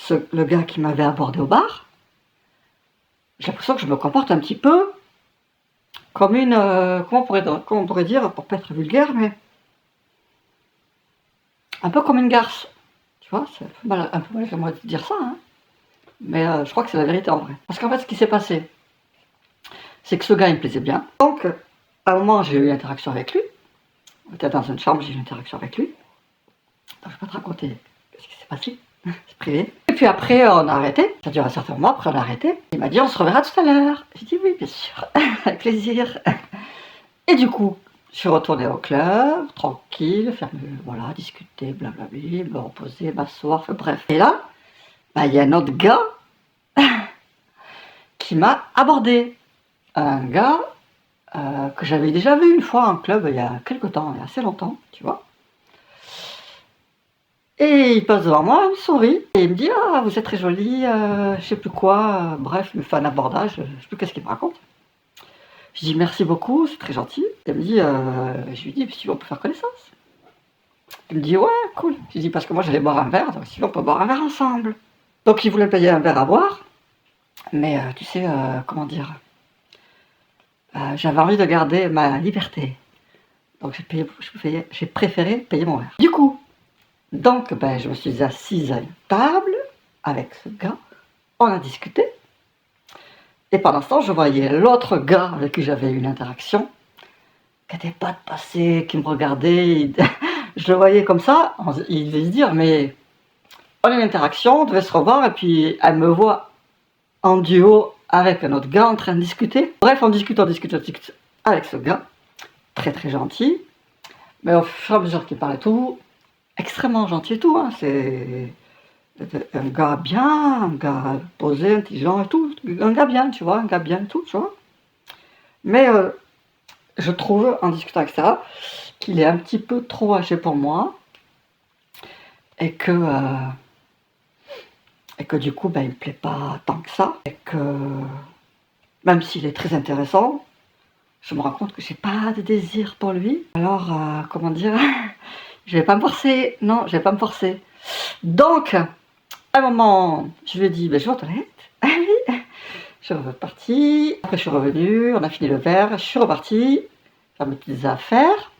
le gars qui m'avait abordé au bar, j'ai l'impression que je me comporte un petit peu comme une... comment on pourrait dire, pour pas être vulgaire, mais... un peu comme une garce. Tu vois, c'est un peu mal j'aimerais dire ça, hein. Mais je crois que c'est la vérité en vrai. Parce qu'en fait, ce qui s'est passé, c'est que ce gars, il me plaisait bien. Donc, à un moment, j'ai eu une interaction avec lui. On était dans une chambre, j'ai eu une interaction avec lui. Donc, je vais pas te raconter ce qui s'est passé. C'est privé. Et puis après, on a arrêté. Ça dure un certain moment, après on a arrêté. Il m'a dit, on se reverra tout à l'heure. J'ai dit, oui, bien sûr, avec plaisir. Et du coup, je suis retournée au club, tranquille, faire, voilà, discuter, blablabla, me reposer, m'asseoir, enfin, bref. Et là, bah, il y a un autre gars qui m'a abordé. Un gars que j'avais déjà vu une fois en club il y a quelque temps, il y a assez longtemps, tu vois. Et il passe devant moi, il me sourit, et il me dit « Ah, vous êtes très jolie, je sais plus quoi, bref, il me fait un abordage, je sais plus qu'est-ce qu'il me raconte. » Je dis « Merci beaucoup, c'est très gentil. » Il me dit je lui dis « Si on peut faire connaissance. » Il me dit « Ouais, cool. » Je lui dis « Parce que moi j'allais boire un verre, donc si on peut boire un verre ensemble. » Donc il voulait payer un verre à boire, mais tu sais, comment dire, j'avais envie de garder ma liberté. Donc j'ai préféré payer mon verre. Du coup, donc ben, je me suis assise à une table avec ce gars, on a discuté, et pendant ce temps, je voyais l'autre gars avec qui j'avais eu une interaction, qui n'était pas de passé, qui me regardait, je le voyais comme ça, il devait se dire, mais on a une interaction, on devait se revoir, et puis elle me voit en duo avec un autre gars en train de discuter. Bref, on discute avec ce gars, très très gentil, mais au fur et à mesure qu'il parlait tout, extrêmement gentil et tout, hein, c'est un gars bien, un gars posé, intelligent et tout, un gars bien, tu vois, un gars bien et tout, tu vois. Mais je trouve, en discutant avec ça, qu'il est un petit peu trop âgé pour moi, et que du coup, ben, il me plaît pas tant que ça, et que même s'il est très intéressant, je me rends compte que j'ai pas de désir pour lui. Alors, comment dire, je vais pas me forcer, non, je vais pas me forcer. Donc, à un moment, je lui ai dit, ben, je vais aux toilettes. Ah oui. Je suis repartie. Après, je suis revenue, on a fini le verre, je suis repartie faire mes petites affaires.